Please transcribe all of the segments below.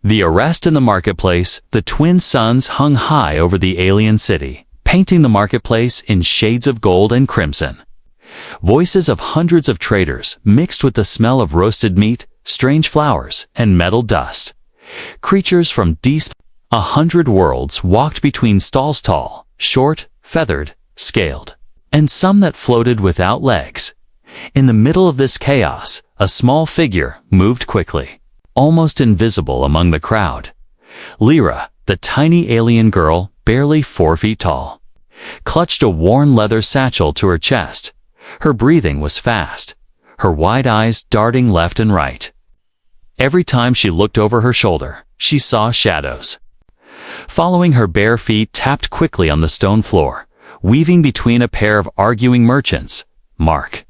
The arrest in the marketplace, the twin suns hung high over the alien city, painting the marketplace in shades of gold and crimson. Voices of hundreds of traders mixed with the smell of roasted meat, strange flowers, and metal dust. Creatures from 100 worlds walked between stalls, tall, short, feathered, scaled, and some that floated without legs. In the middle of this chaos, a small figure moved quickly, almost invisible among the crowd. Lyra, the tiny alien girl, barely 4 feet tall, clutched a worn leather satchel to her chest. Her breathing was fast, her wide eyes darting left and right. Every time she looked over her shoulder, she saw shadows. Following her bare feet tapped quickly on the stone floor, weaving between a pair of arguing merchants. Mark,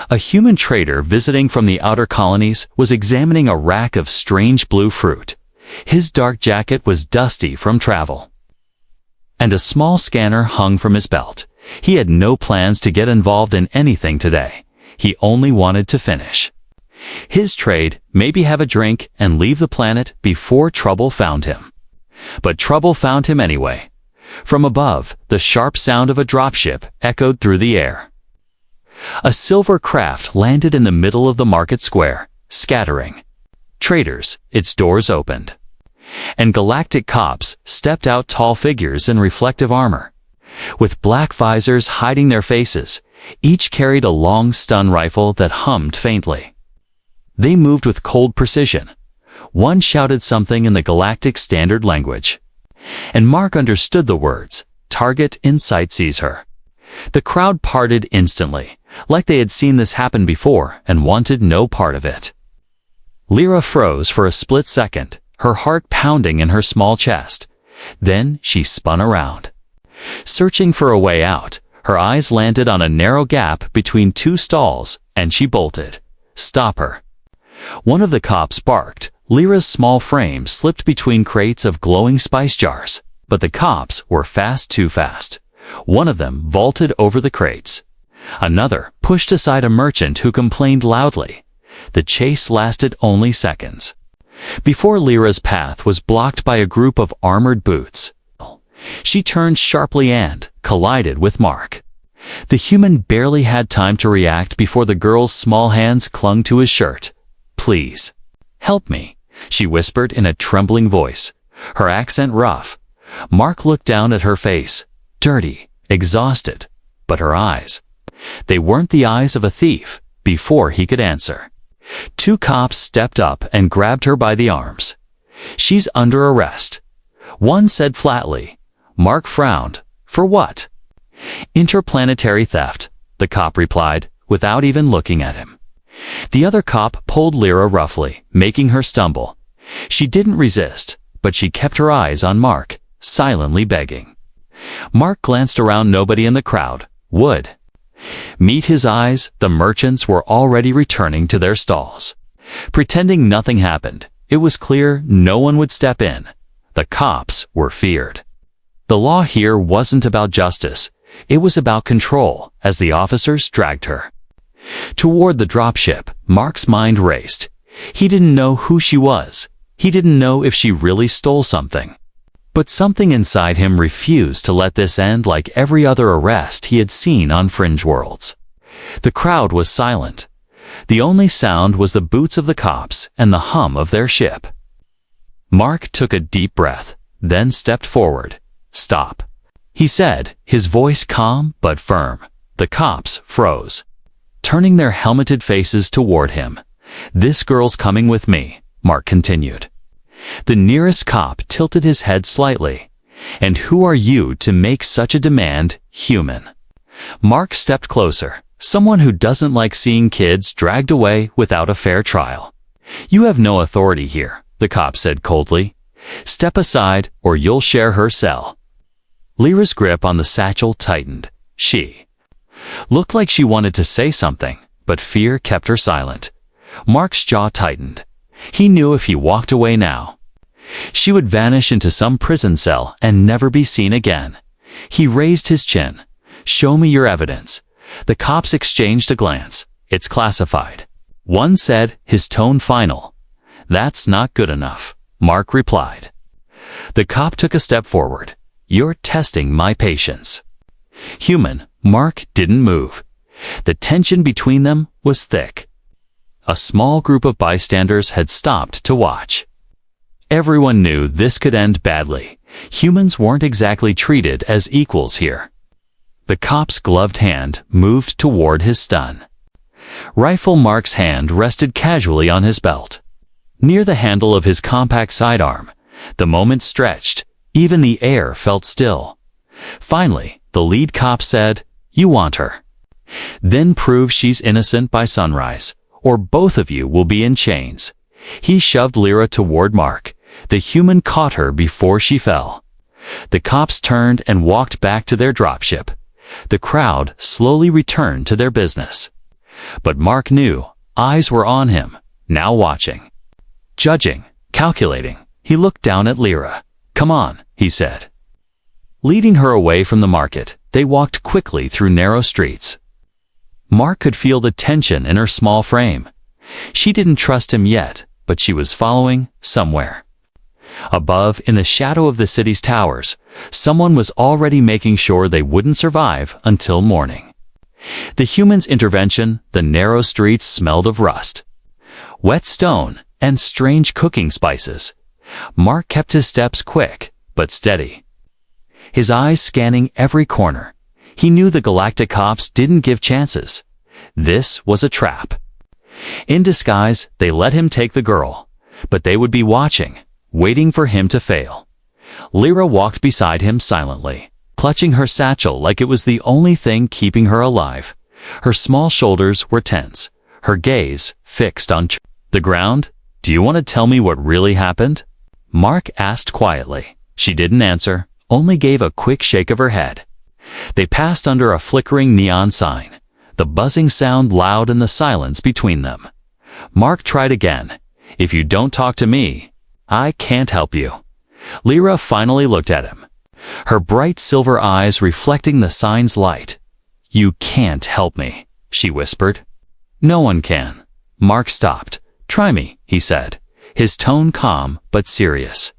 a human trader visiting from the outer colonies, was examining a rack of strange blue fruit. His dark jacket was dusty from travel, and a small scanner hung from his belt. He had no plans to get involved in anything today. He only wanted to finish his trade, maybe have a drink, and leave the planet before trouble found him. But trouble found him anyway. From above, the sharp sound of a dropship echoed through the air. A silver craft landed in the middle of the market square, scattering traders. Its doors opened, and Galactic Cops stepped out, tall figures in reflective armor, with black visors hiding their faces. Each carried a long stun rifle that hummed faintly. They moved with cold precision. One shouted something in the galactic standard language, and Mark understood the words. Target in sight, sees her. The crowd parted instantly, like they had seen this happen before and wanted no part of it. Lyra froze for a split second, her heart pounding in her small chest. Then she spun around, searching for a way out. Her eyes landed on a narrow gap between 2 stalls, and she bolted. Stop her! One of the cops barked. Lyra's small frame slipped between crates of glowing spice jars, but the cops were fast, too fast. One of them vaulted over the crates. Another pushed aside a merchant who complained loudly. The chase lasted only seconds, before Lyra's path was blocked by a group of armored boots. She turned sharply and collided with Mark. The human barely had time to react before the girl's small hands clung to his shirt. Please, help me, she whispered in a trembling voice, her accent rough. Mark looked down at her face, dirty, exhausted, but her eyes, they weren't the eyes of a thief. Before he could answer, 2 cops stepped up and grabbed her by the arms. She's under arrest, one said flatly. Mark frowned. For what? Interplanetary theft, the cop replied, without even looking at him. The other cop pulled Lyra roughly, making her stumble. She didn't resist, but she kept her eyes on Mark, silently begging. Mark glanced around. Nobody in the crowd would meet his eyes. The merchants were already returning to their stalls, pretending nothing happened. It was clear no one would step in. The cops were feared. The law here wasn't about justice. It was about control. As the officers dragged her toward the dropship, Mark's mind raced. He didn't know who she was. He didn't know if she really stole something. But something inside him refused to let this end like every other arrest he had seen on fringe worlds. The crowd was silent. The only sound was the boots of the cops and the hum of their ship. Mark took a deep breath, then stepped forward. Stop, he said, his voice calm but firm. The cops froze, turning their helmeted faces toward him. This girl's coming with me, Mark continued. The nearest cop tilted his head slightly. And who are you to make such a demand, human? Mark stepped closer. Someone who doesn't like seeing kids dragged away without a fair trial. You have no authority here, the cop said coldly. Step aside or you'll share her cell. Lyra's grip on the satchel tightened. She looked like she wanted to say something, but fear kept her silent. Mark's jaw tightened. He knew if he walked away now, she would vanish into some prison cell and never be seen again. He raised his chin. Show me your evidence. The cops exchanged a glance. It's classified. One said, his tone final. That's not good enough, Mark replied. The cop took a step forward. You're testing my patience. Human, Mark didn't move. The tension between them was thick. A small group of bystanders had stopped to watch. Everyone knew this could end badly. Humans weren't exactly treated as equals here. The cop's gloved hand moved toward his stun. Rifle Mark's hand rested casually on his belt. Near the handle of his compact sidearm, the moment stretched. Even the air felt still. Finally, the lead cop said, "You want her. Then prove she's innocent by sunrise, or both of you will be in chains." He shoved Lyra toward Mark. The human caught her before she fell. The cops turned and walked back to their dropship. The crowd slowly returned to their business. But Mark knew eyes were on him, now watching. Judging, calculating, he looked down at Lyra. "Come on," he said. Leading her away from the market, they walked quickly through narrow streets. Mark could feel the tension in her small frame. She didn't trust him yet, but she was following somewhere. Above, in the shadow of the city's towers, someone was already making sure they wouldn't survive until morning. The human's intervention, the narrow streets smelled of rust, wet stone, and strange cooking spices. Mark kept his steps quick, but steady. His eyes scanning every corner. He knew the Galactic Cops didn't give chances. This was a trap. In disguise, they let him take the girl, but they would be watching, waiting for him to fail. Lyra walked beside him silently, clutching her satchel like it was the only thing keeping her alive. Her small shoulders were tense, her gaze fixed on the ground. "Do you want to tell me what really happened?" Mark asked quietly. She didn't answer, only gave a quick shake of her head. They passed under a flickering neon sign, the buzzing sound loud in the silence between them. Mark tried again. "If you don't talk to me, I can't help you." Lyra finally looked at him, her bright silver eyes reflecting the sign's light. "You can't help me," she whispered. "No one can." Mark stopped. "Try me," he said, his tone calm but serious.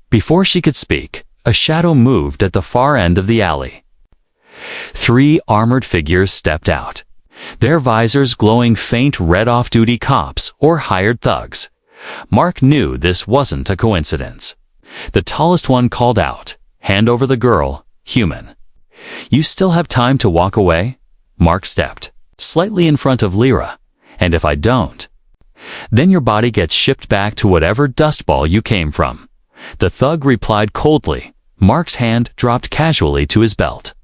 Before she could speak, a shadow moved at the far end of the alley. 3 armored figures stepped out, their visors glowing faint red off-duty cops or hired thugs. Mark knew this wasn't a coincidence. The tallest one called out, "Hand over the girl, human." "You still have time to walk away?" Mark stepped, slightly in front of Lyra. "And if I don't, then your body gets shipped back to whatever dust ball you came from." The thug replied coldly. Mark's hand dropped casually to his belt.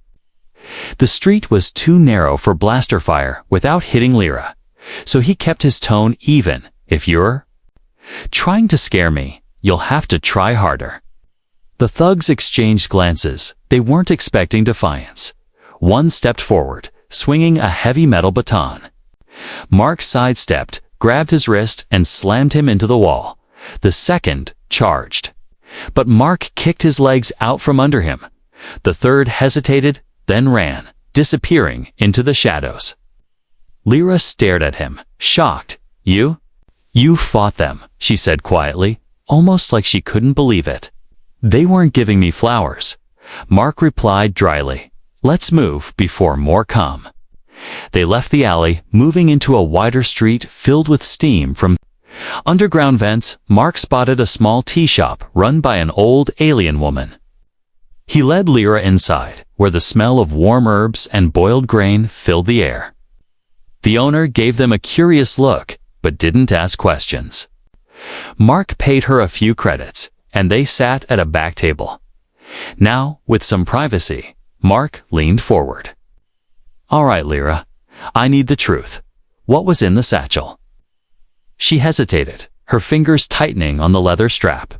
The street was too narrow for blaster fire without hitting Lyra, so he kept his tone even. "If you're trying to scare me, you'll have to try harder." The thugs exchanged glances. They weren't expecting defiance. One stepped forward, swinging a heavy metal baton. Mark sidestepped, grabbed his wrist, and slammed him into the wall. The second charged, but Mark kicked his legs out from under him. The third hesitated, then ran, disappearing into the shadows. Lyra stared at him, shocked. You fought them," she said quietly, almost like she couldn't believe it. "They weren't giving me flowers." Mark replied dryly. "Let's move before more come." They left the alley, moving into a wider street filled with steam from underground vents. Mark spotted a small tea shop run by an old alien woman. He led Lyra inside, where the smell of warm herbs and boiled grain filled the air. The owner gave them a curious look, but didn't ask questions. Mark paid her a few credits, and they sat at a back table. Now, with some privacy, Mark leaned forward. "All right, Lyra, I need the truth. What was in the satchel?" She hesitated, her fingers tightening on the leather strap.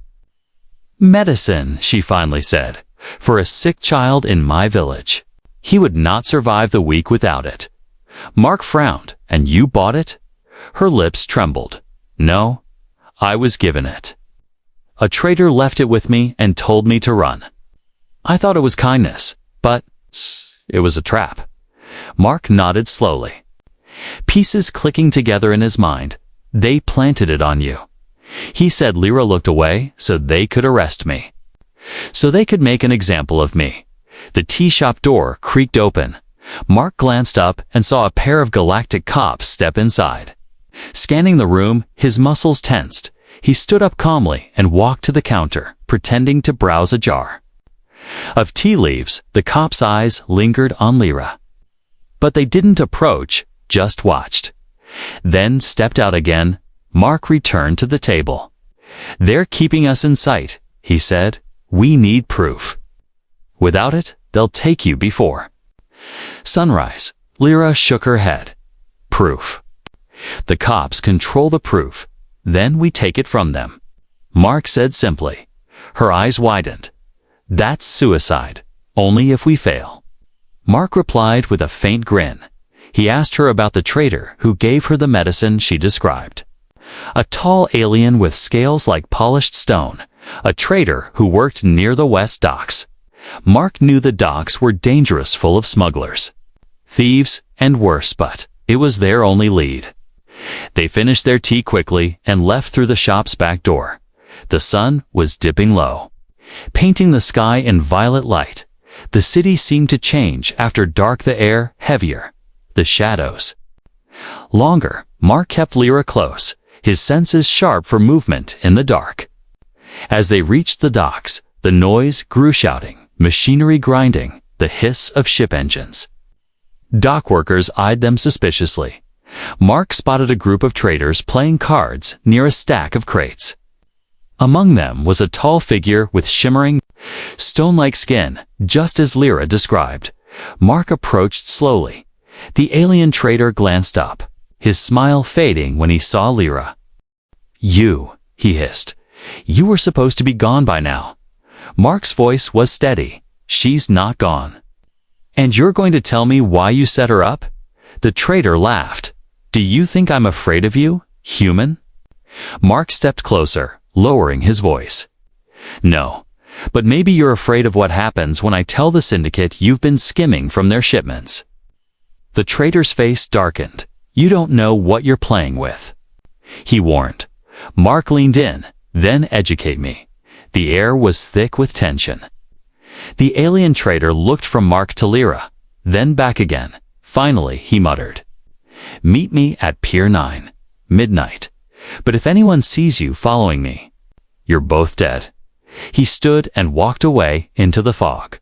"Medicine," she finally said, "for a sick child in my village. He would not survive the week without it." Mark frowned. "And you bought it?" Her lips trembled. "No, I was given it. A traitor left it with me and told me to run. I thought it was kindness, but it was a trap." Mark nodded slowly, pieces clicking together in his mind. "They planted it on you." He said Lyra looked away so they could arrest me. So they could make an example of me. The tea shop door creaked open. Mark glanced up and saw a pair of Galactic Cops step inside. Scanning the room, his muscles tensed. He stood up calmly and walked to the counter, pretending to browse a jar of tea leaves. The cops' eyes lingered on Lyra. But they didn't approach, just watched. Then stepped out again. Mark returned to the table. "They're keeping us in sight," he said. "We need proof. Without it, they'll take you before sunrise." Lyra shook her head. "Proof. The cops control the proof. Then we take it from them," Mark said simply. Her eyes widened. "That's suicide, only if we fail." Mark replied with a faint grin. He asked her about the traitor who gave her the medicine she described. A tall alien with scales like polished stone, a traitor who worked near the West Docks. Mark knew the docks were dangerous, full of smugglers, thieves, and worse, but it was their only lead. They finished their tea quickly and left through the shop's back door. The sun was dipping low, painting the sky in violet light. The city seemed to change after dark, the air heavier, the shadows longer. Mark kept Lyra close, his senses sharp for movement in the dark. As they reached the docks, the noise grew, shouting, machinery grinding, the hiss of ship engines. Dock workers eyed them suspiciously. Mark spotted a group of traders playing cards near a stack of crates. Among them was a tall figure with shimmering, stone-like skin, just as Lyra described. Mark approached slowly. The alien trader glanced up, his smile fading when he saw Lyra. "You," he hissed. "You were supposed to be gone by now." Mark's voice was steady. "She's not gone." "And you're going to tell me why you set her up?" The trader laughed. "Do you think I'm afraid of you, human?" Mark stepped closer, lowering his voice. "No, but maybe you're afraid of what happens when I tell the syndicate you've been skimming from their shipments." The trader's face darkened. "You don't know what you're playing with," he warned. Mark leaned in. "Then educate me." The air was thick with tension. The alien trader looked from Mark to Lyra, then back again. Finally, he muttered, "Meet me at Pier 9, midnight. But if anyone sees you following me, you're both dead." He stood and walked away into the fog.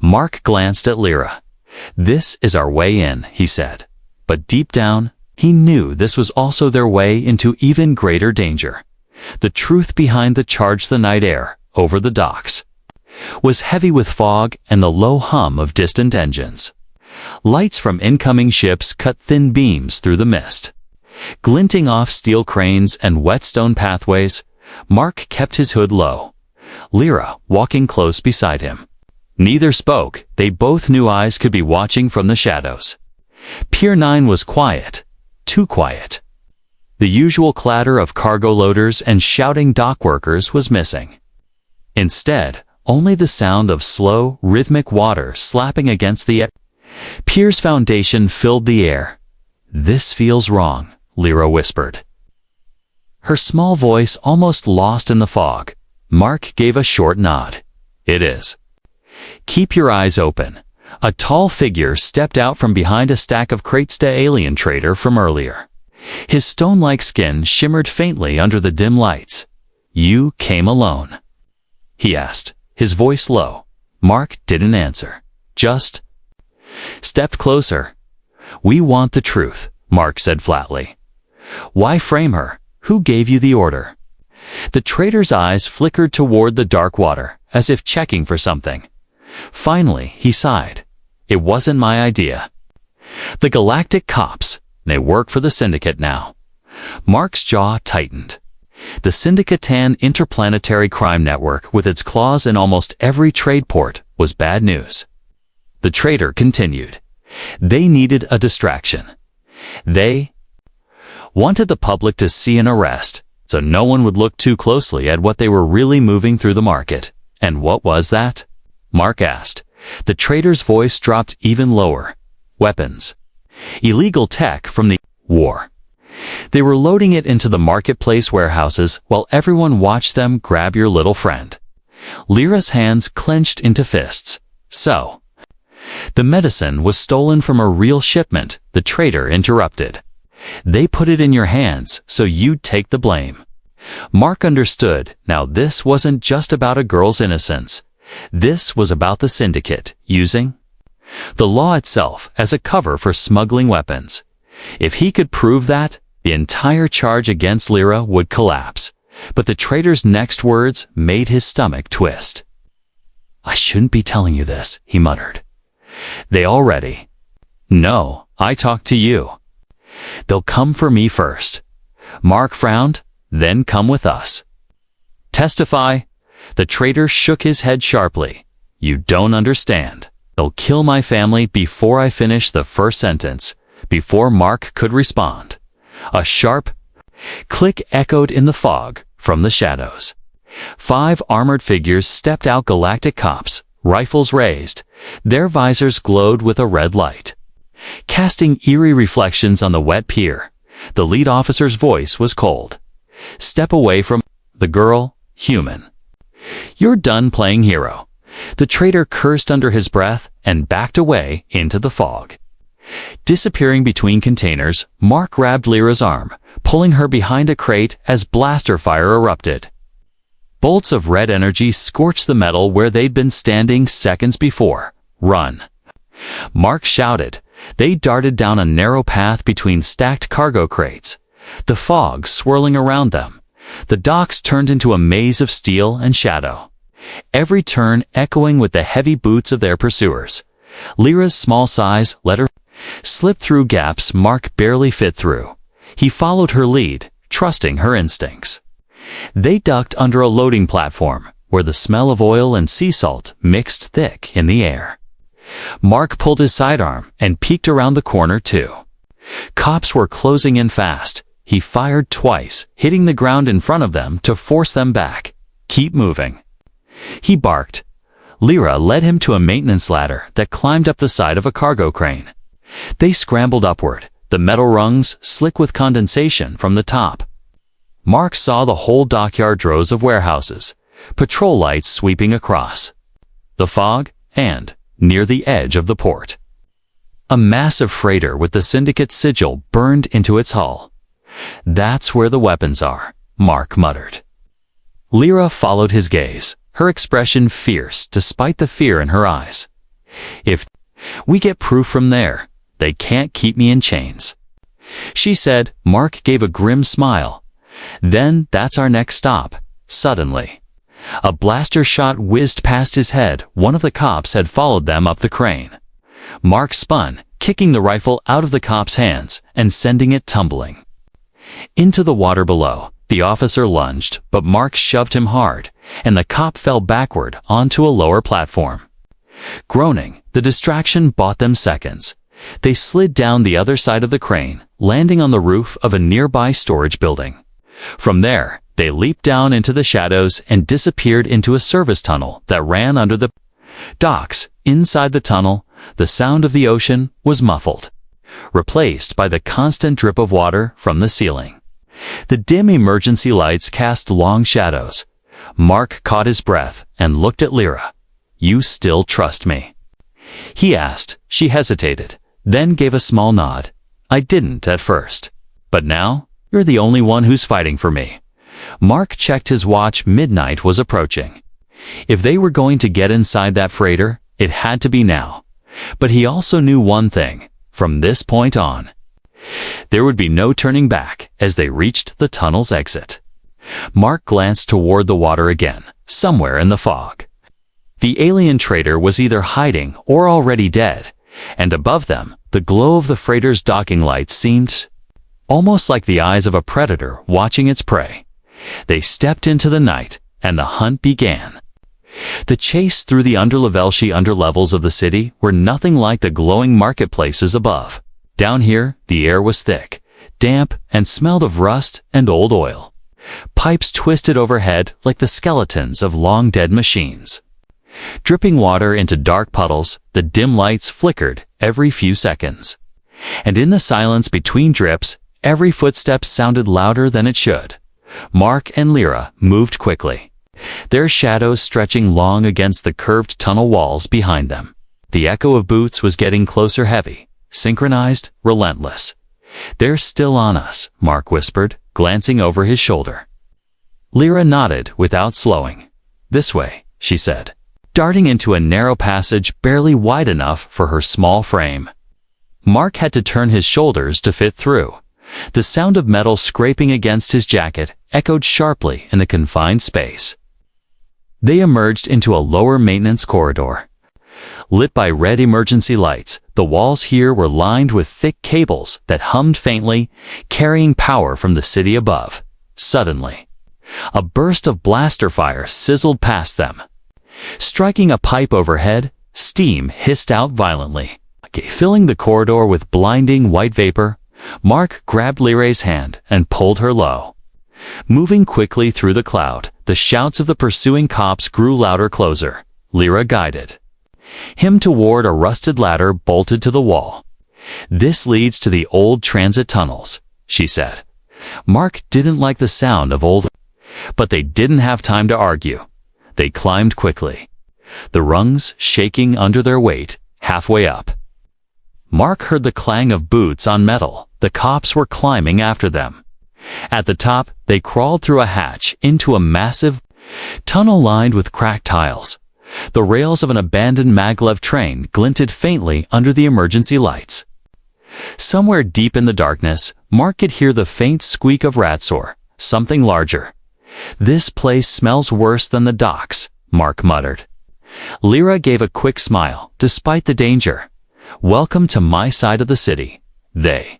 Mark glanced at Lyra. "This is our way in," he said. But deep down, he knew this was also their way into even greater danger. The truth behind the charge. The night air over the docks was heavy with fog and the low hum of distant engines. Lights from incoming ships cut thin beams through the mist, glinting off steel cranes and wet stone pathways. Mark kept his hood low, Lyra walking close beside him. Neither spoke. They both knew eyes could be watching from the shadows. Pier 9 was quiet, too quiet. The usual clatter of cargo loaders and shouting dock workers was missing. Instead, only the sound of slow, rhythmic water slapping against the pier's foundation filled the air. "This feels wrong," Lyra whispered, her small voice almost lost in the fog. Mark gave a short nod. "It is." "Keep your eyes open." A tall figure stepped out from behind a stack of crates. The alien trader from earlier. His stone-like skin shimmered faintly under the dim lights. "You came alone?" he asked, his voice low. Mark didn't answer, just stepped closer. "We want the truth," Mark said flatly. "Why frame her? Who gave you the order?" The trader's eyes flickered toward the dark water, as if checking for something. Finally, he sighed. "It wasn't my idea. The Galactic Cops, they work for the syndicate now." Mark's jaw tightened. The Syndicatan interplanetary crime network, with its claws in almost every trade port, was bad news. The trader continued. "They needed a distraction. They wanted the public to see an arrest, so no one would look too closely at what they were really moving through the market." "And what was that?" Mark asked. The trader's voice dropped even lower. "Weapons. Illegal tech from the war." They were loading it into the marketplace warehouses while everyone watched them grab your little friend. Lyra's hands clenched into fists. So, the medicine was stolen from a real shipment, the trader interrupted. They put it in your hands so you'd take the blame. Mark understood now this wasn't just about a girl's innocence. This was about the syndicate using the law itself as a cover for smuggling weapons. If he could prove that, the entire charge against Lyra would collapse. But the trader's next words made his stomach twist. "I shouldn't be telling you this," he muttered. "They already." "No, I talked to you." "They'll come for me first." Mark frowned. "Then come with us." "Testify." The trader shook his head sharply. "You don't understand. They'll kill my family before I finish the first sentence." Before Mark could respond, a sharp click echoed in the fog from the shadows. 5 armored figures stepped out, Galactic Cops, rifles raised. Their visors glowed with a red light, casting eerie reflections on the wet pier. The lead officer's voice was cold. "Step away from the girl, human. You're done playing hero." The trader cursed under his breath and backed away into the fog. Disappearing between containers, Mark grabbed Lyra's arm, pulling her behind a crate as blaster fire erupted. Bolts of red energy scorched the metal where they'd been standing seconds before. "Run!" Mark shouted. They darted down a narrow path between stacked cargo crates, the fog swirling around them. The docks turned into a maze of steel and shadow, every turn echoing with the heavy boots of their pursuers. Lyra's small size let her slip through gaps Mark barely fit through. He followed her lead, trusting her instincts. They ducked under a loading platform, where the smell of oil and sea salt mixed thick in the air. Mark pulled his sidearm and peeked around the corner too. Cops were closing in fast. He fired twice, hitting the ground in front of them to force them back. "Keep moving," he barked. Lyra led him to a maintenance ladder that climbed up the side of a cargo crane. They scrambled upward, the metal rungs slick with condensation from the top. Mark saw the whole dockyard, rows of warehouses, patrol lights sweeping across the fog, and, near the edge of the port, a massive freighter with the syndicate's sigil burned into its hull. "That's where the weapons are," Mark muttered. Lyra followed his gaze, her expression fierce despite the fear in her eyes. "If we get proof from there, they can't keep me in chains," she said. Mark gave a grim smile. "Then that's our next stop." Suddenly, a blaster shot whizzed past his head. One of the cops had followed them up the crane. Mark spun, kicking the rifle out of the cop's hands and sending it tumbling into the water below. The officer lunged, but Mark shoved him hard, and the cop fell backward onto a lower platform. Groaning, the distraction bought them seconds. They slid down the other side of the crane, landing on the roof of a nearby storage building. From there, they leaped down into the shadows and disappeared into a service tunnel that ran under the docks. Inside the tunnel, the sound of the ocean was muffled, replaced by the constant drip of water from the ceiling. The dim emergency lights cast long shadows. Mark caught his breath and looked at Lyra. "You still trust me?" he asked. She hesitated, then gave a small nod. "I didn't at first, but now you're the only one who's fighting for me." Mark checked his watch. Midnight was approaching. If they were going to get inside that freighter, it had to be now. But he also knew one thing. From this point on, there would be no turning back as they reached the tunnel's exit. Mark glanced toward the water again, somewhere in the fog. The alien trader was either hiding or already dead, and above them, the glow of the freighter's docking lights seemed almost like the eyes of a predator watching its prey. They stepped into the night, and the hunt began. The chase through the underlevels of the city were nothing like the glowing marketplaces above. Down here, the air was thick, damp, and smelled of rust and old oil. Pipes twisted overhead like the skeletons of long-dead machines. Dripping water into dark puddles, the dim lights flickered every few seconds. And in the silence between drips, Every footstep sounded louder than it should. Mark and Lyra moved quickly, their shadows stretching long against the curved tunnel walls behind them. The echo of boots was getting closer, heavy, synchronized, relentless. "They're still on us," Mark whispered, glancing over his shoulder. Lyra nodded without slowing. "This way," she said, darting into a narrow passage barely wide enough for her small frame. Mark had to turn his shoulders to fit through. The sound of metal scraping against his jacket echoed sharply in the confined space. They emerged into a lower maintenance corridor. Lit by red emergency lights, the walls here were lined with thick cables that hummed faintly, carrying power from the city above. Suddenly, a burst of blaster fire sizzled past them. Striking a pipe overhead, steam hissed out violently, filling the corridor with blinding white vapor. Mark grabbed Lyra's hand and pulled her low. Moving quickly through the cloud, the shouts of the pursuing cops grew louder, closer. Lyra guided him toward a rusted ladder bolted to the wall. "This leads to the old transit tunnels," she said. Mark didn't like the sound of old, but they didn't have time to argue. They climbed quickly, the rungs shaking under their weight. Halfway up, Mark heard the clang of boots on metal. The cops were climbing after them. At the top, they crawled through a hatch into a massive tunnel lined with cracked tiles. The rails of an abandoned maglev train glinted faintly under the emergency lights. Somewhere deep in the darkness, Mark could hear the faint squeak of Ratsor, something larger. "This place smells worse than the docks," Mark muttered. Lyra gave a quick smile, despite the danger. "Welcome to my side of the city." They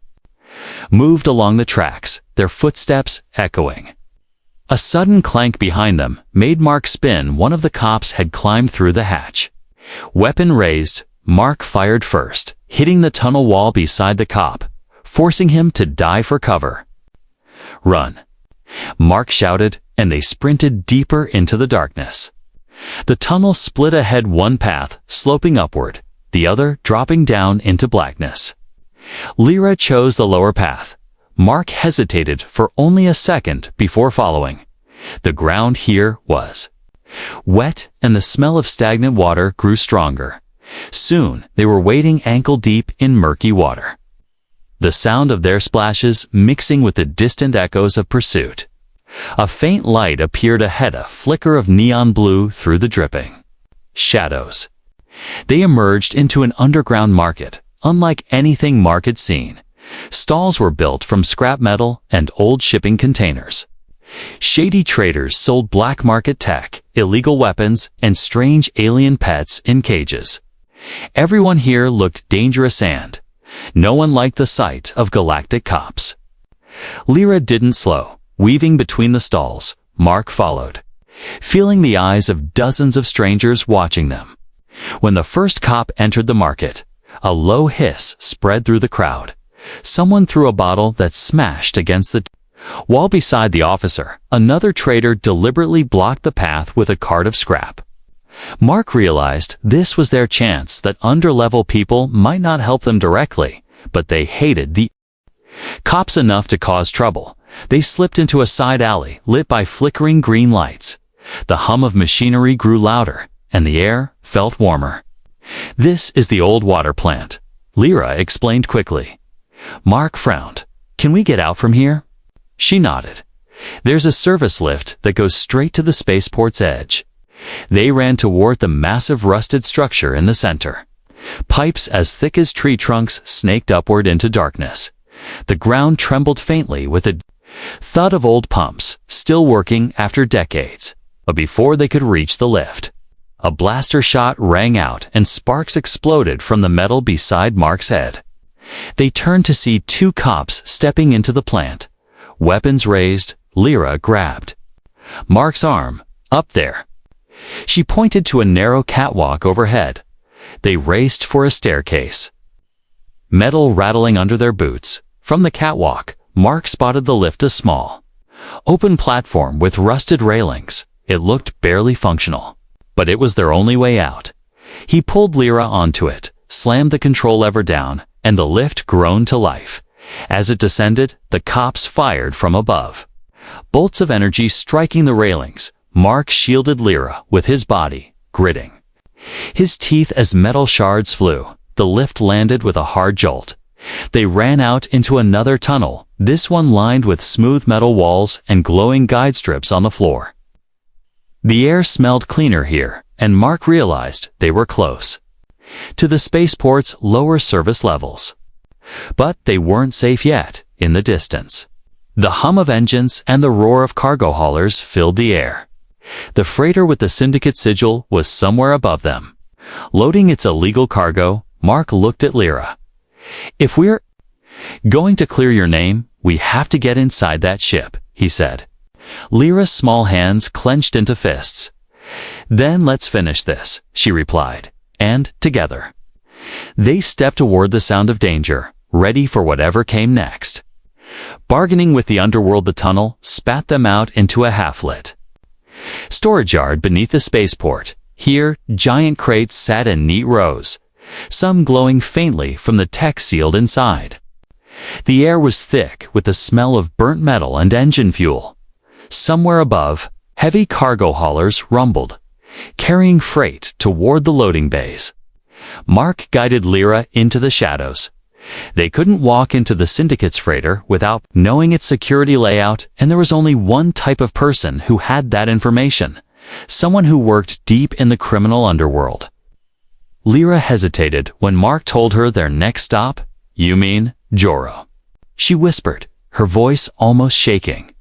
moved along the tracks, their footsteps echoing. A sudden clank behind them made Mark spin. One of the cops had climbed through the hatch. Weapon raised, Mark fired first, hitting the tunnel wall beside the cop, forcing him to dive for cover. "Run!" Mark shouted, and they sprinted deeper into the darkness. The tunnel split ahead, one path sloping upward, the other dropping down into blackness. Lyra chose the lower path. Mark hesitated for only a second before following. The ground here was wet, and the smell of stagnant water grew stronger. Soon they were wading ankle-deep in murky water, the sound of their splashes mixing with the distant echoes of pursuit. A faint light appeared ahead, a flicker of neon blue through the dripping shadows. They emerged into an underground market, unlike anything Mark had seen. Stalls were built from scrap metal and old shipping containers. Shady traders sold black market tech, illegal weapons, and strange alien pets in cages. Everyone here looked dangerous, and no one liked the sight of Galactic Cops. Lyra didn't slow. Weaving between the stalls, Mark followed, feeling the eyes of dozens of strangers watching them. When the first cop entered the market, a low hiss spread through the crowd. Someone threw a bottle that smashed against the wall beside the officer. Another trader deliberately blocked the path with a cart of scrap. Mark realized this was their chance, that underlevel people might not help them directly, but they hated the cops enough to cause trouble. They slipped into a side alley lit by flickering green lights. The hum of machinery grew louder, and the air felt warmer. "This is the old water plant," Lyra explained quickly. Mark frowned. "Can we get out from here?" She nodded. "There's a service lift that goes straight to the spaceport's edge." They ran toward the massive rusted structure in the center. Pipes as thick as tree trunks snaked upward into darkness. The ground trembled faintly with a thud of old pumps, still working after decades. But before they could reach the lift, a blaster shot rang out and sparks exploded from the metal beside Mark's head. They turned to see two cops stepping into the plant. Weapons raised, Lyra grabbed Mark's arm. "Up there." She pointed to a narrow catwalk overhead. They raced for a staircase, metal rattling under their boots. From the catwalk, Mark spotted the lift, a small, open platform with rusted railings. It looked barely functional, but it was their only way out. He pulled Lyra onto it, slammed the control lever down, and the lift groaned to life. As it descended, the cops fired from above. Bolts of energy striking the railings, Mark shielded Lyra with his body, gritting. His teeth as metal shards flew. The lift landed with a hard jolt. They ran out into another tunnel, this one lined with smooth metal walls and glowing guide strips on the floor. The air smelled cleaner here, and Mark realized they were close to the spaceport's lower service levels. But they weren't safe yet. In the distance, the hum of engines and the roar of cargo haulers filled the air. The freighter with the syndicate sigil was somewhere above them. Loading its illegal cargo, Mark looked at Lyra. "If we're going to clear your name, we have to get inside that ship," he said. Lyra's small hands clenched into fists. "Then let's finish this," she replied, and together they stepped toward the sound of danger, ready for whatever came next. Bargaining with the underworld, the tunnel spat them out into a half-lit storage yard beneath the spaceport. Here, giant crates sat in neat rows, some glowing faintly from the tech sealed inside. The air was thick with the smell of burnt metal and engine fuel. Somewhere above, heavy cargo haulers rumbled, carrying freight toward the loading bays. Mark guided Lyra into the shadows. They couldn't walk into the syndicate's freighter without knowing its security layout, and there was only one type of person who had that information, someone who worked deep in the criminal underworld. Lyra hesitated when Mark told her their next stop. "You mean Joro?" she whispered, her voice almost shaking.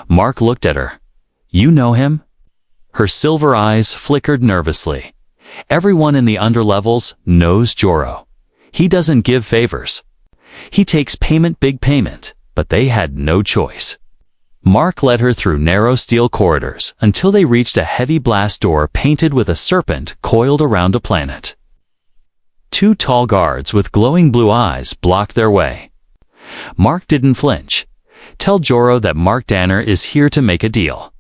Mark looked at her. "You know him?" Her silver eyes flickered nervously. "Everyone in the underlevels knows Joro. He doesn't give favors. He takes payment, big payment, but they had no choice." Mark led her through narrow steel corridors until they reached a heavy blast door painted with a serpent coiled around a planet. Two tall guards with glowing blue eyes blocked their way. Mark didn't flinch. "Tell Joro that Mark Danner is here to make a deal."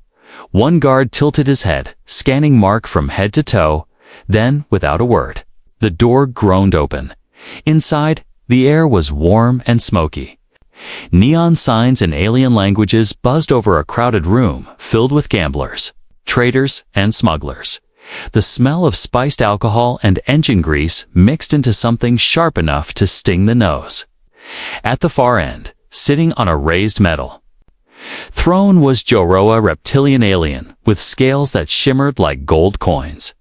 One guard tilted his head, scanning Mark from head to toe. Then, without a word, the door groaned open. Inside, the air was warm and smoky. Neon signs in alien languages buzzed over a crowded room filled with gamblers, traders, and smugglers. The smell of spiced alcohol and engine grease mixed into something sharp enough to sting the nose. At the far end, sitting on a raised metal throne, was Joro, a reptilian alien with scales that shimmered like gold coins.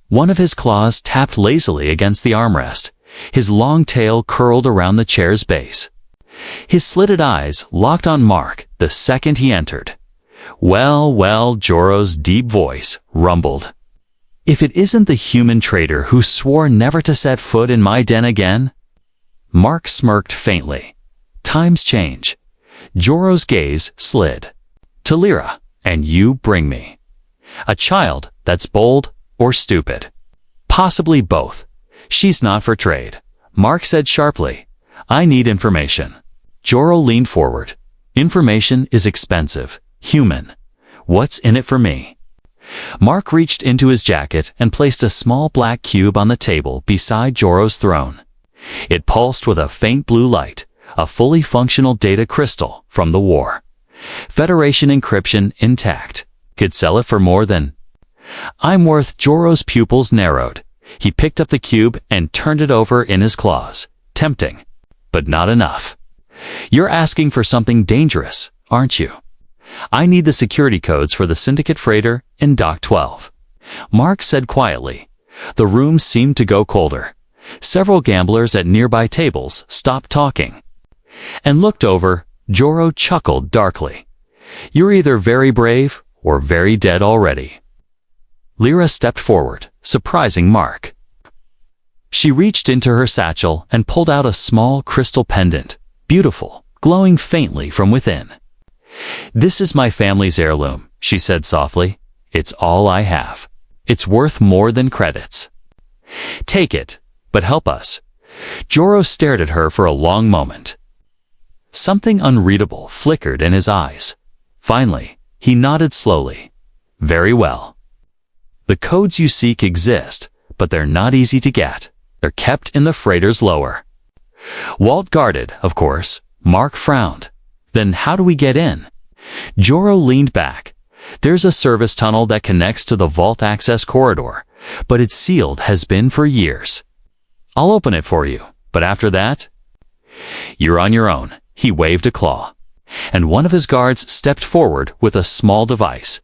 One of his claws tapped lazily against the armrest. His long tail curled around the chair's base. His slitted eyes locked on Mark the second he entered. "Well, well," Joro's deep voice rumbled. "If it isn't the human traitor who swore never to set foot in my den again?" Mark smirked faintly. Times change. Joro's gaze slid to Lyra. "And you bring me a child that's bold or stupid? Possibly both. She's not for trade." Mark said sharply, "I need information." Joro leaned forward. "Information is expensive. Human. What's in it for me?" Mark reached into his jacket and placed a small black cube on the table beside Joro's throne. It pulsed with a faint blue light, a fully functional data crystal from the war. Federation encryption intact. Could sell it for more than I'm worth. Joro's pupils narrowed. He picked up the cube and turned it over in his claws. Tempting, but not enough. "You're asking for something dangerous, aren't you?" "I need the security codes for the syndicate freighter in Dock 12. Mark said quietly. The room seemed to go colder. Several gamblers at nearby tables stopped talking and looked over. Joro chuckled darkly. "You're either very brave or very dead already." Lyra stepped forward, surprising Mark. She reached into her satchel and pulled out a small crystal pendant, beautiful, glowing faintly from within. "This is my family's heirloom," she said softly. "It's all I have. It's worth more than credits. Take it, but help us." Joro stared at her for a long moment. Something unreadable flickered in his eyes. Finally, he nodded slowly. "Very well. The codes you seek exist, but they're not easy to get. They're kept in the freighter's lower Walt guarded, of course. Mark frowned. Then how do we get in? Joro leaned back. There's a service tunnel that connects to the vault access corridor, but it's sealed, has been for years. I'll open it for you, but after that, you're on your own. He waved a claw, and one of his guards stepped forward with a small device.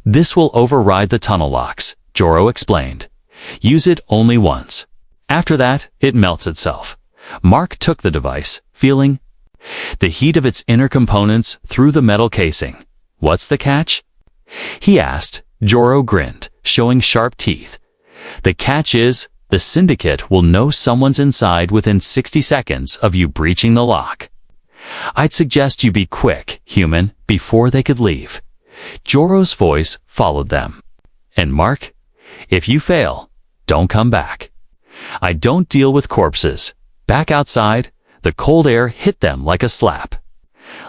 This will override the tunnel locks, Joro explained. Use it only once. After that, it melts itself. Mark took the device, feeling the heat of its inner components through the metal casing. What's the catch? He asked. Joro grinned, showing sharp teeth. The catch is, the syndicate will know someone's inside within 60 seconds of you breaching the lock. I'd suggest you be quick, human, before they could leave. Joro's voice followed them. And Mark, if you fail, don't come back. I don't deal with corpses. Back outside, the cold air hit them like a slap.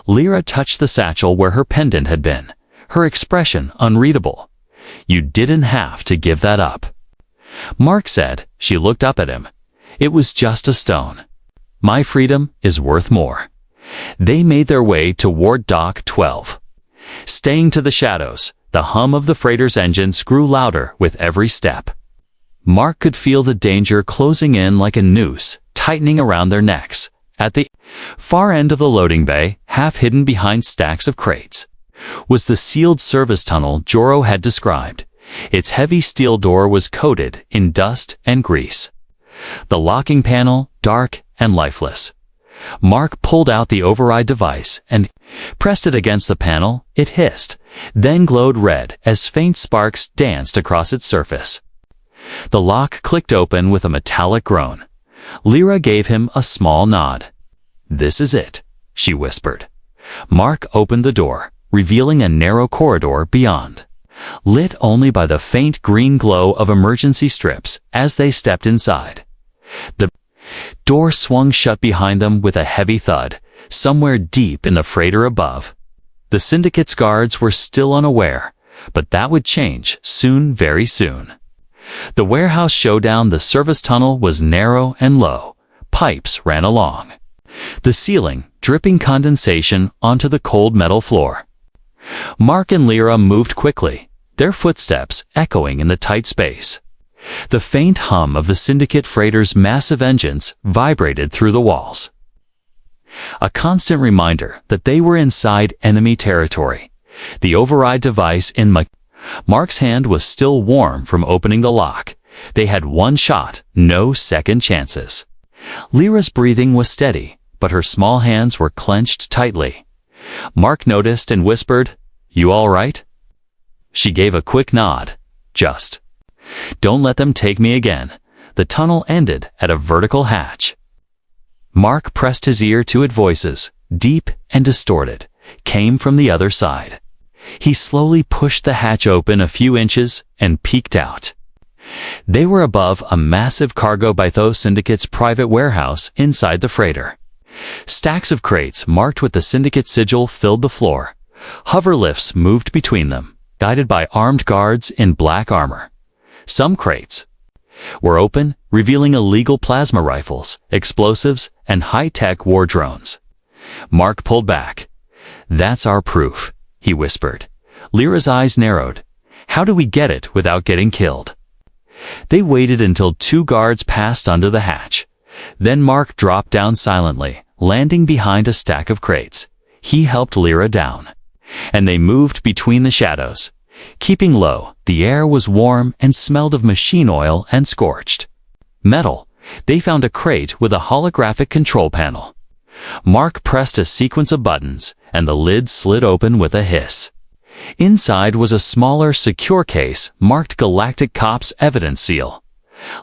Lyra touched the satchel where her pendant had been, her expression unreadable. You didn't have to give that up. Mark said. She looked up at him. It was just a stone. My freedom is worth more. They made their way toward Dock 12. Staying to the shadows, the hum of the freighter's engines grew louder with every step. Mark could feel the danger closing in like a noose, tightening around their necks. At the far end of the loading bay, half hidden behind stacks of crates, was the sealed service tunnel Joro had described. Its heavy steel door was coated in dust and grease. The locking panel, dark and lifeless. Mark pulled out the override device and pressed it against the panel. It hissed, then glowed red as faint sparks danced across its surface. The lock clicked open with a metallic groan. Lyra gave him a small nod. This is it, she whispered. Mark opened the door, revealing a narrow corridor beyond, lit only by the faint green glow of emergency strips as they stepped inside. The door swung shut behind them with a heavy thud, somewhere deep in the freighter above. The syndicate's guards were still unaware, but that would change soon, very soon. The warehouse showdown. The service tunnel was narrow and low. Pipes ran along the ceiling, dripping condensation onto the cold metal floor. Mark and Lyra moved quickly, their footsteps echoing in the tight space. The faint hum of the syndicate freighter's massive engines vibrated through the walls. A constant reminder that they were inside enemy territory. The override device in Mark's hand was still warm from opening the lock. They had one shot, no second chances. Lyra's breathing was steady, but her small hands were clenched tightly. Mark noticed and whispered, "You all right?" She gave a quick nod. Just. Don't let them take me again. The tunnel ended at a vertical hatch. Mark pressed his ear to it. Voices, deep and distorted, came from the other side. He slowly pushed the hatch open a few inches and peeked out. They were above a massive cargo Bytho Syndicate's private warehouse inside the freighter. Stacks of crates marked with the Syndicate sigil filled the floor. Hover lifts moved between them, guided by armed guards in black armor. Some crates were open, revealing illegal plasma rifles, explosives, and high-tech war drones. Mark pulled back. "That's our proof," he whispered. Lyra's eyes narrowed. "How do we get it without getting killed?" They waited until two guards passed under the hatch. Then Mark dropped down silently, landing behind a stack of crates. He helped Lyra down, and they moved between the shadows. Keeping low, the air was warm and smelled of machine oil and scorched metal. They found a crate with a holographic control panel. Mark pressed a sequence of buttons, and the lid slid open with a hiss. Inside was a smaller, secure case marked Galactic Cops evidence seal.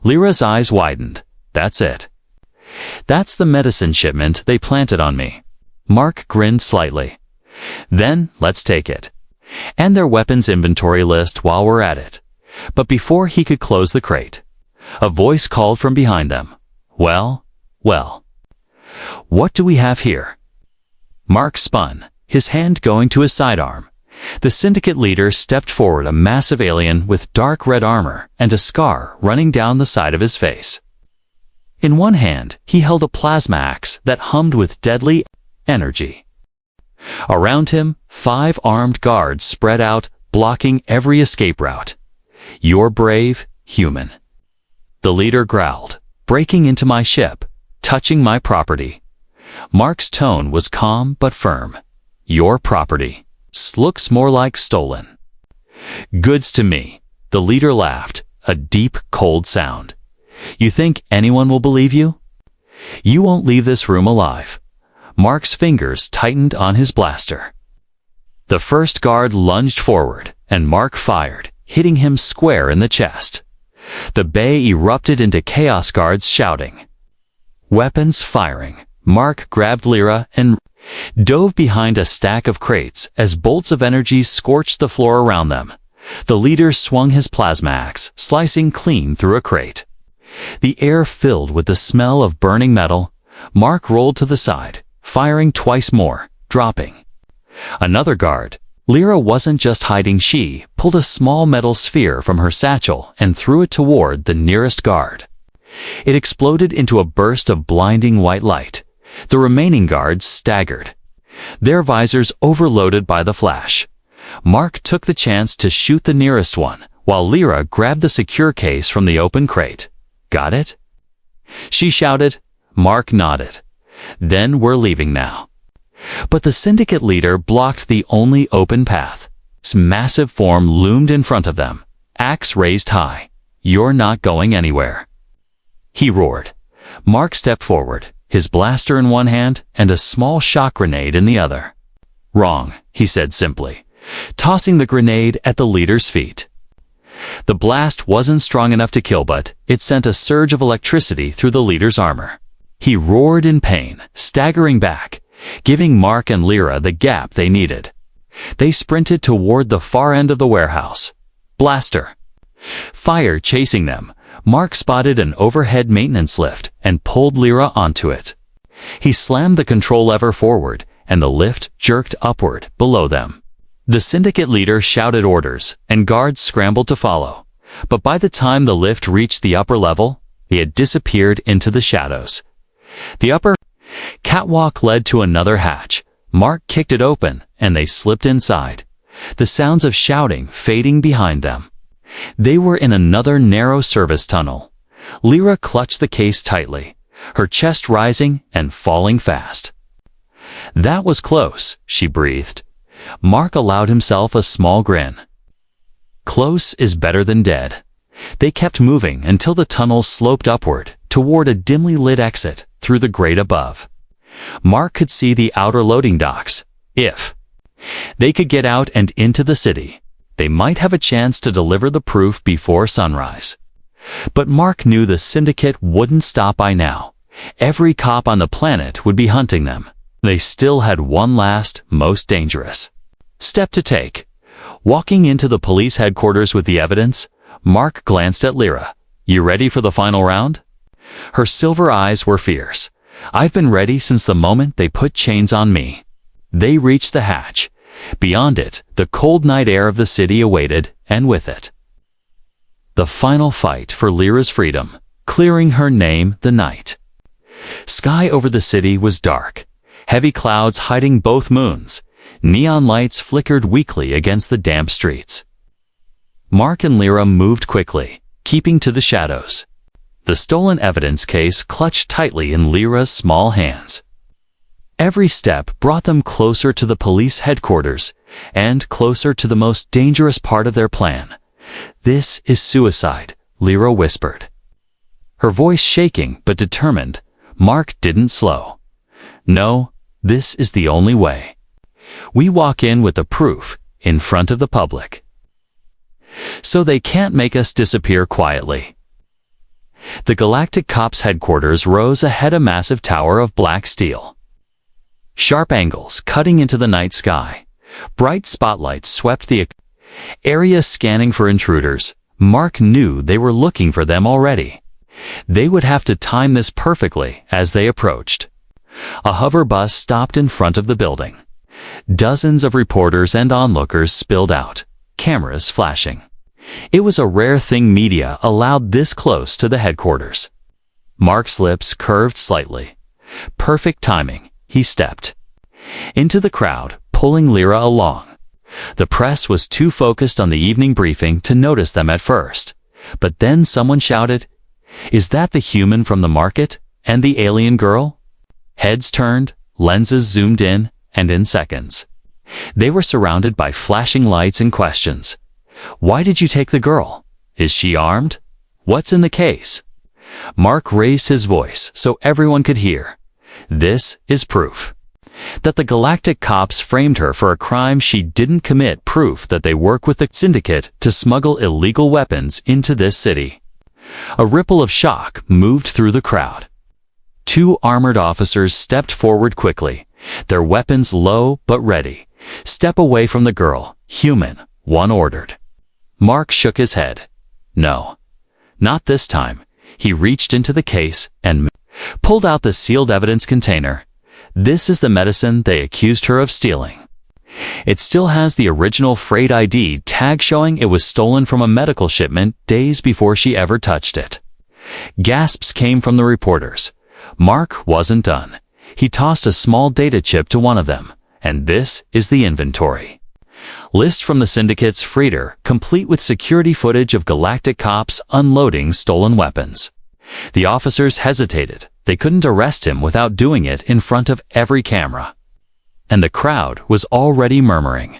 Lyra's eyes widened. "That's it. That's the medicine shipment they planted on me." Mark grinned slightly. "Then, let's take it. And their weapons inventory list while we're at it." But before he could close the crate, a voice called from behind them. Well. What do we have here?" Mark spun, his hand going to his sidearm. The syndicate leader stepped forward, a massive alien with dark red armor and a scar running down the side of his face. In one hand, he held a plasma axe that hummed with deadly energy. Around him, 5 armed guards spread out, blocking every escape route. "You're brave, human." The leader growled, "Breaking into my ship, touching my property." Mark's tone was calm but firm. "Your property. Looks more like stolen." "Goods to me." The leader laughed, a deep, cold sound. "You think anyone will believe you? You won't leave this room alive." Mark's fingers tightened on his blaster. The first guard lunged forward, and Mark fired, hitting him square in the chest. The bay erupted into chaos, guards shouting. Weapons firing, Mark grabbed Lyra and dove behind a stack of crates as bolts of energy scorched the floor around them. The leader swung his plasma axe, slicing clean through a crate. The air filled with the smell of burning metal. Mark rolled to the side, firing twice more, dropping. Another guard. Lyra wasn't just hiding, she pulled a small metal sphere from her satchel and threw it toward the nearest guard. It exploded into a burst of blinding white light. The remaining guards staggered, their visors overloaded by the flash. Mark took the chance to shoot the nearest one, while Lyra grabbed the secure case from the open crate. "Got it?" she shouted. Mark nodded. "Then we're leaving now." But the syndicate leader blocked the only open path. His massive form loomed in front of them, axe raised high. "You're not going anywhere," he roared. Mark stepped forward, his blaster in one hand and a small shock grenade in the other. "Wrong," he said simply, tossing the grenade at the leader's feet. The blast wasn't strong enough to kill, but it sent a surge of electricity through the leader's armor. He roared in pain, staggering back, giving Mark and Lyra the gap they needed. They sprinted toward the far end of the warehouse. Blaster. Fire chasing them. Mark spotted an overhead maintenance lift and pulled Lyra onto it. He slammed the control lever forward, and the lift jerked upward below them. The syndicate leader shouted orders, and guards scrambled to follow. But by the time the lift reached the upper level, they had disappeared into the shadows. The upper catwalk led to another hatch. Mark kicked it open, and they slipped inside, the sounds of shouting fading behind them. They were in another narrow service tunnel. Lyra clutched the case tightly, her chest rising and falling fast. "That was close," she breathed. Mark allowed himself a small grin. Close is better than dead. They kept moving until the tunnel sloped upward toward a dimly lit exit through the grate above. Mark could see the outer loading docks. If they could get out and into the city, they might have a chance to deliver the proof before sunrise. But Mark knew the syndicate wouldn't stop by now. Every cop on the planet would be hunting them. They still had one last, most dangerous step to take. Walking into the police headquarters with the evidence, Mark glanced at Lyra. "You ready for the final round?" Her silver eyes were fierce. "I've been ready since the moment they put chains on me." They reached the hatch. Beyond it, the cold night air of the city awaited, and with it, the final fight for Lyra's freedom, clearing her name the night. Sky over the city was dark, heavy clouds hiding both moons. Neon lights flickered weakly against the damp streets. Mark and Lyra moved quickly, keeping to the shadows. The stolen evidence case clutched tightly in Lyra's small hands. Every step brought them closer to the police headquarters, and closer to the most dangerous part of their plan. "This is suicide," Lyra whispered. Her voice shaking but determined. Mark didn't slow. "No, this is the only way. We walk in with the proof, in front of the public. So they can't make us disappear quietly." The Galactic Cops headquarters rose ahead a massive tower of black steel. Sharp angles cutting into the night sky. Bright spotlights swept the area, scanning for intruders. Mark knew they were looking for them already. They would have to time this perfectly as they approached. A hover bus stopped in front of the building. Dozens of reporters and onlookers spilled out, cameras flashing. It was a rare thing media allowed this close to the headquarters. Mark's lips curved slightly. Perfect timing, he stepped into the crowd, pulling Lyra along. The press was too focused on the evening briefing to notice them at first. But then someone shouted, "Is that the human from the market? And the alien girl?" Heads turned, lenses zoomed in, and in seconds, they were surrounded by flashing lights and questions. "Why did you take the girl? Is she armed? What's in the case?" Mark raised his voice so everyone could hear. "This is proof that the Galactic Cops framed her for a crime she didn't commit, proof that they work with the syndicate to smuggle illegal weapons into this city." A ripple of shock moved through the crowd. Two armored officers stepped forward quickly, their weapons low but ready. "Step away from the girl, human," one ordered. Mark shook his head. "No, not this time." He reached into the case and pulled out the sealed evidence container. "This is the medicine they accused her of stealing. It still has the original freight ID tag showing it was stolen from a medical shipment days before she ever touched it." Gasps came from the reporters. Mark wasn't done. He tossed a small data chip to one of them. "And this is the inventory list from the syndicate's freighter, complete with security footage of Galactic Cops unloading stolen weapons." The officers hesitated. They couldn't arrest him without doing it in front of every camera. And the crowd was already murmuring.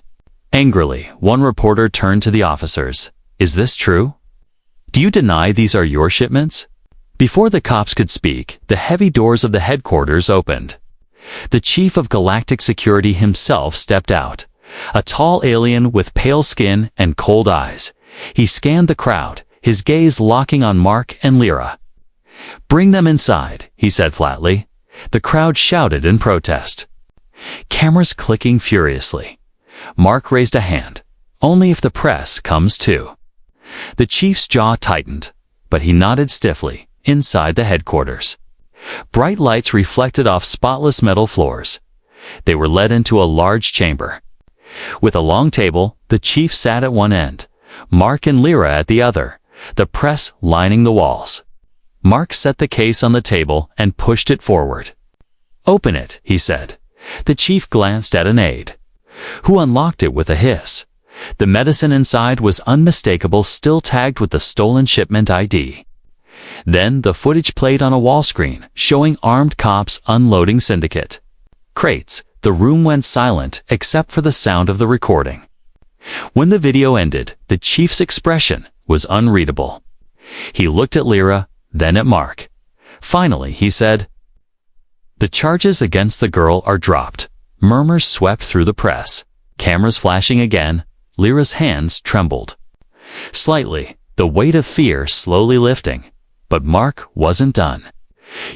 Angrily, one reporter turned to the officers. "Is this true? Do you deny these are your shipments?" Before the cops could speak, the heavy doors of the headquarters opened. The chief of Galactic Security himself stepped out. A tall alien with pale skin and cold eyes. He scanned the crowd, his gaze locking on Mark and Lyra. "Bring them inside," he said flatly. The crowd shouted in protest. Cameras clicking furiously. Mark raised a hand. "Only if the press comes too." The chief's jaw tightened, but he nodded stiffly. Inside the headquarters, bright lights reflected off spotless metal floors. They were led into a large chamber. With a long table, the chief sat at one end, Mark and Lyra at the other, the press lining the walls. Mark set the case on the table and pushed it forward. "Open it," he said. The chief glanced at an aide, who unlocked it with a hiss. The medicine inside was unmistakable, still tagged with the stolen shipment ID. Then the footage played on a wall screen, showing armed cops unloading syndicate crates. The room went silent except for the sound of the recording. When the video ended, the chief's expression was unreadable. He looked at Lyra, then at Mark. Finally, he said, "The charges against the girl are dropped." Murmurs swept through the press. Cameras flashing again. Lyra's hands trembled slightly, the weight of fear slowly lifting. But Mark wasn't done.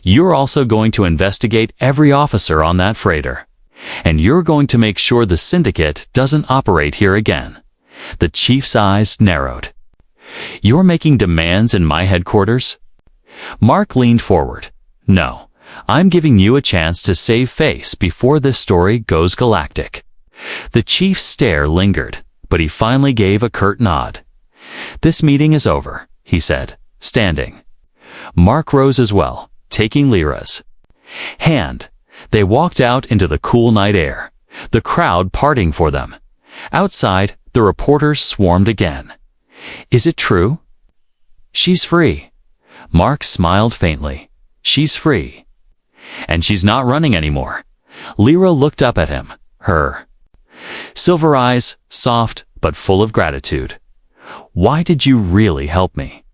"You're also going to investigate every officer on that freighter. And you're going to make sure the syndicate doesn't operate here again." The chief's eyes narrowed. "You're making demands in my headquarters?" Mark leaned forward. "No, I'm giving you a chance to save face before this story goes galactic." The chief's stare lingered, but he finally gave a curt nod. "This meeting is over," he said, standing. Mark rose as well, taking Lyra's hand. They walked out into the cool night air, the crowd parting for them. Outside, the reporters swarmed again. "Is it true?" "She's free." Mark smiled faintly. "She's free. And she's not running anymore." Lyra looked up at him, her silver eyes soft but full of gratitude. "Why did you really help me?"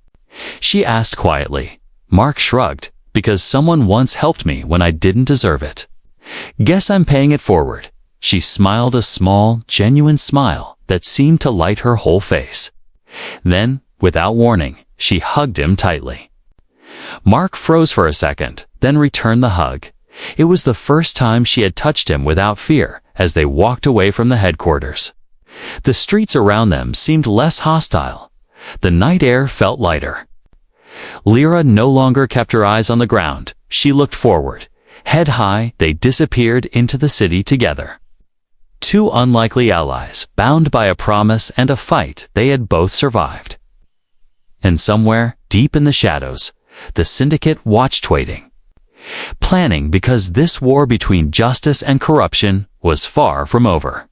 she asked quietly. Mark shrugged. "Because someone once helped me when I didn't deserve it. Guess I'm paying it forward." She smiled, a small, genuine smile that seemed to light her whole face. Then, without warning, she hugged him tightly. Mark froze for a second, then returned the hug. It was the first time she had touched him without fear as they walked away from the headquarters. The streets around them seemed less hostile. The night air felt lighter. Lyra no longer kept her eyes on the ground. She looked forward. Head high, they disappeared into the city together. Two unlikely allies, bound by a promise and a fight they had both survived. And somewhere, deep in the shadows, The syndicate watched waiting, planning because this war between justice and corruption was far from over.